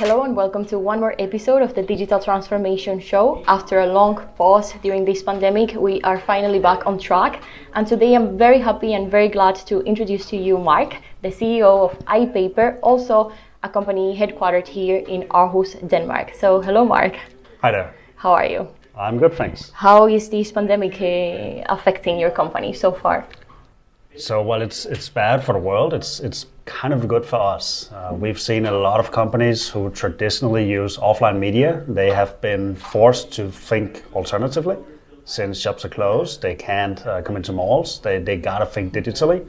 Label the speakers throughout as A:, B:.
A: Hello and welcome to one more episode of the Digital Transformation Show. After a long pause during this pandemic, we are finally back on track. And today I'm very happy and very glad to introduce to you Mark, the CEO of iPaper, also a company headquartered here in Aarhus, Denmark. So hello Mark.
B: Hi there.
A: How are you?
B: I'm good, thanks.
A: How is this pandemic affecting your company so far?
B: So, well, it's bad for the world. It's kind of good for us. We've seen a lot of companies who traditionally use offline media. They have been forced to think alternatively. Since shops are closed, they can't come into malls. They gotta think digitally,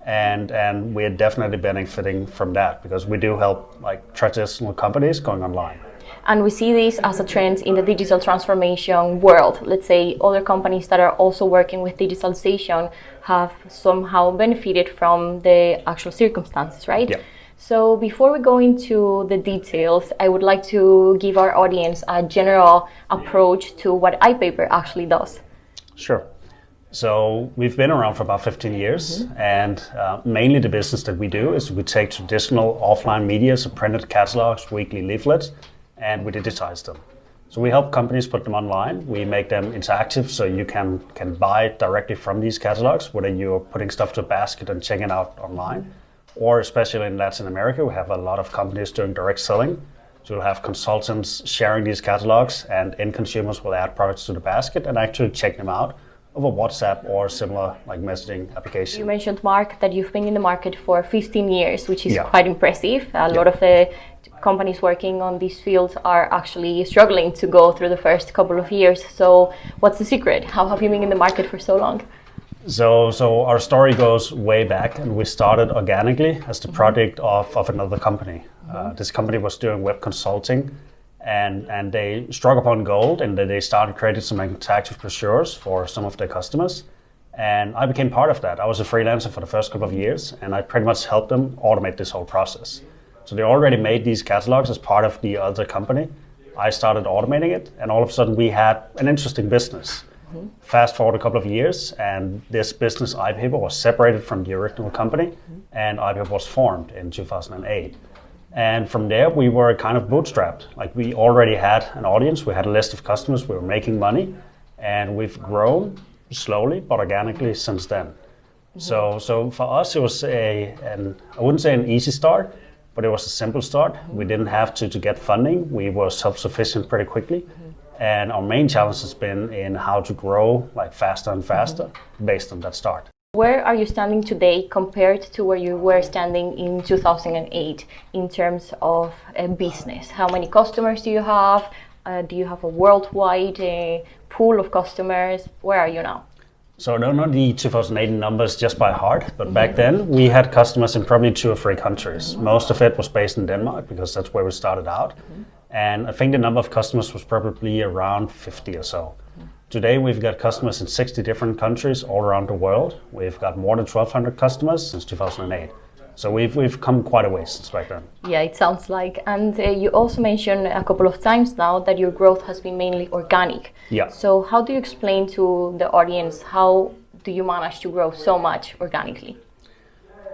B: and we're definitely benefiting from that because we do help like traditional companies going online.
A: And we see this as a trend in the digital transformation world. Let's say other companies that are also working with digitalization have somehow benefited from the actual circumstances, right?
B: Yeah.
A: So before we go into the details, I would like to give our audience a general approach to what iPaper actually does.
B: Sure. So we've been around for about 15 years, and mainly the business that we do is we take traditional offline media, so printed catalogs, weekly leaflets, and we digitize them. So we help companies put them online. We make them interactive so you can buy directly from these catalogs, whether you're putting stuff to a basket and checking out online, or especially in Latin America, we have a lot of companies doing direct selling. So we'll have consultants sharing these catalogs, and end consumers will add products to the basket and actually check them out over WhatsApp or similar like messaging application.
A: You mentioned, Mark, that you've been in the market for 15 years, which is
B: Yeah.
A: quite impressive. A lot of the companies working on these fields are actually struggling to go through the first couple of years. So what's the secret? How have you been in the market for so long?
B: So our story goes way back, and we started organically as the project of another company. This company was doing web consulting, and they struck upon gold, and they started creating some interactive brochures for some of their customers. And I became part of that. I was a freelancer for the first couple of years, and I pretty much helped them automate this whole process. So they already made these catalogs as part of the other company. I started automating it, and all of a sudden we had an interesting business. Fast forward a couple of years, and this business, iPaper, was separated from the original company, and iPaper was formed in 2008. And from there, we were kind of bootstrapped. Like, we already had an audience, we had a list of customers, we were making money, and we've grown slowly but organically since then. So for us, it was I wouldn't say an easy start, but it was a simple start. We didn't have to get funding. We were self-sufficient pretty quickly. And our main challenge has been in how to grow like faster and faster based on that start.
A: Where are you standing today compared to where you were standing in 2008 in terms of business? How many customers do you have? Do you have a worldwide pool of customers? Where are you now?
B: So I don't know the 2008 numbers just by heart, but back then we had customers in probably 2 or 3 countries. Most of it was based in Denmark because that's where we started out. And I think the number of customers was probably around 50 or so. Today we've got customers in 60 different countries all around the world. We've got more than 1,200 customers since 2008. So we've come quite a way since back then.
A: Yeah, it sounds like. And you also mentioned a couple of times now that your growth has been mainly organic.
B: Yeah.
A: So how do you explain to the audience, how do you manage to grow so much organically?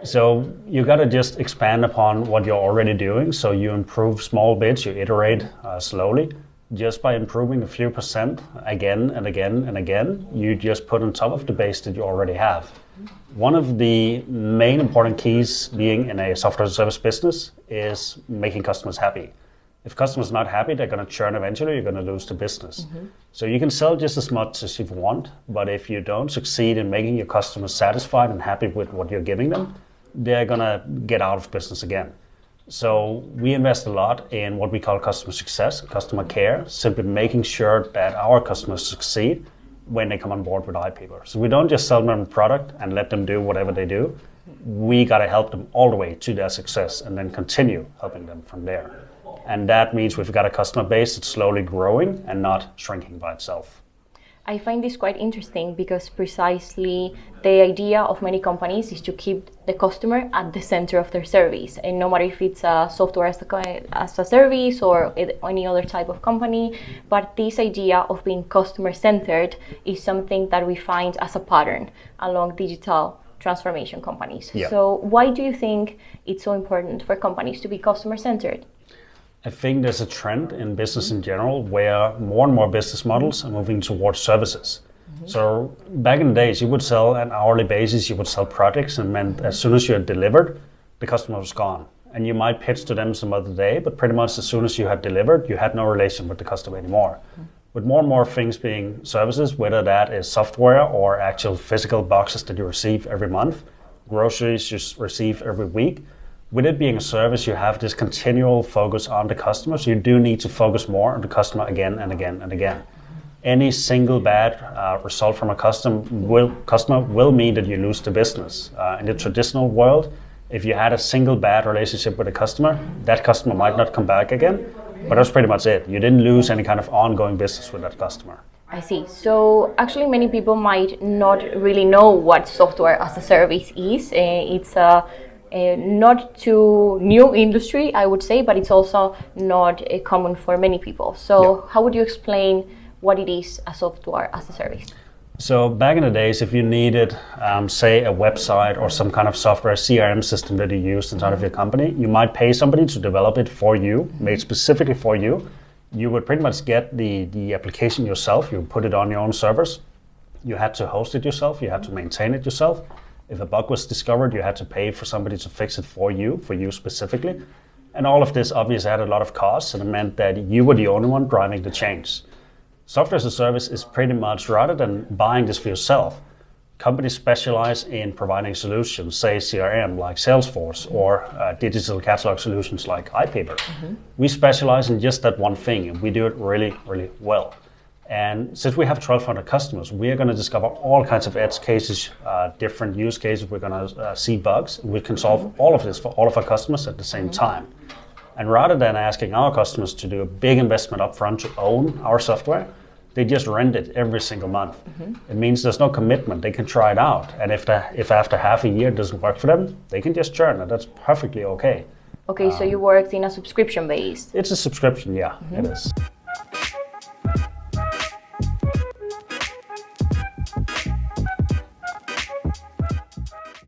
B: So you got to just expand upon what you're already doing. So you improve small bits, you iterate slowly. Just by improving a few percent again and again and again, you just put on top of the base that you already have. One of the main important keys being in a software as a service business is making customers happy. If customers are not happy, they're going to churn eventually, you're going to lose the business. So you can sell just as much as you want, but if you don't succeed in making your customers satisfied and happy with what you're giving them, they're going to get out of business again. So we invest a lot in what we call customer success, customer care, simply making sure that our customers succeed when they come on board with iPaper. So we don't just sell them a product and let them do whatever they do. We got to help them all the way to their success and then continue helping them from there. And that means we've got a customer base that's slowly growing and not shrinking by itself.
A: I find this quite interesting because precisely the idea of many companies is to keep the customer at the center of their service. And no matter if it's a software as a service or any other type of company, but this idea of being customer-centered is something that we find as a pattern along digital transformation companies.
B: Yeah.
A: So why do you think it's so important for companies to be customer-centered?
B: I think there's a trend in business in general where more and more business models are moving towards services. So back in the days, you would sell an hourly basis, you would sell projects, and meant as soon as you had delivered, the customer was gone. And you might pitch to them some other day, but pretty much as soon as you had delivered, you had no relation with the customer anymore. With more and more things being services, whether that is software or actual physical boxes that you receive every month, groceries you receive every week, with it being a service, you have this continual focus on the customer, so you do need to focus more on the customer again and again and again. Any single bad result from a customer will mean that you lose the business. In the traditional world, if you had a single bad relationship with a customer, that customer might not come back again, but that's pretty much it. You didn't lose any kind of ongoing business with that customer.
A: I see. So actually many people might not really know what software as a service is. It's a not too new industry, I would say, but it's also not common for many people. So how would you explain what it is, a software as a service?
B: So back in the days, if you needed, say, a website or some kind of software CRM system that you used inside of your company, you might pay somebody to develop it for you, made specifically for you. You would pretty much get the application yourself. You put it on your own servers. You had to host it yourself. You had to maintain it yourself. If a bug was discovered, you had to pay for somebody to fix it for you specifically. And all of this obviously had a lot of costs, and it meant that you were the only one driving the change. Software as a service is pretty much, rather than buying this for yourself, companies specialize in providing solutions, say CRM like Salesforce, or digital catalog solutions like iPaper. We specialize in just that one thing, and we do it really, really well. And since we have 1,200 customers, we are going to discover all kinds of edge cases, different use cases. We're going to see bugs. We can solve all of this for all of our customers at the same time. And rather than asking our customers to do a big investment upfront to own our software, they just rent it every single month. It means there's no commitment. They can try it out. And if after half a year it doesn't work for them, they can just churn it. That's perfectly okay.
A: Okay, so you worked in a subscription base.
B: It's a subscription, yeah, it is.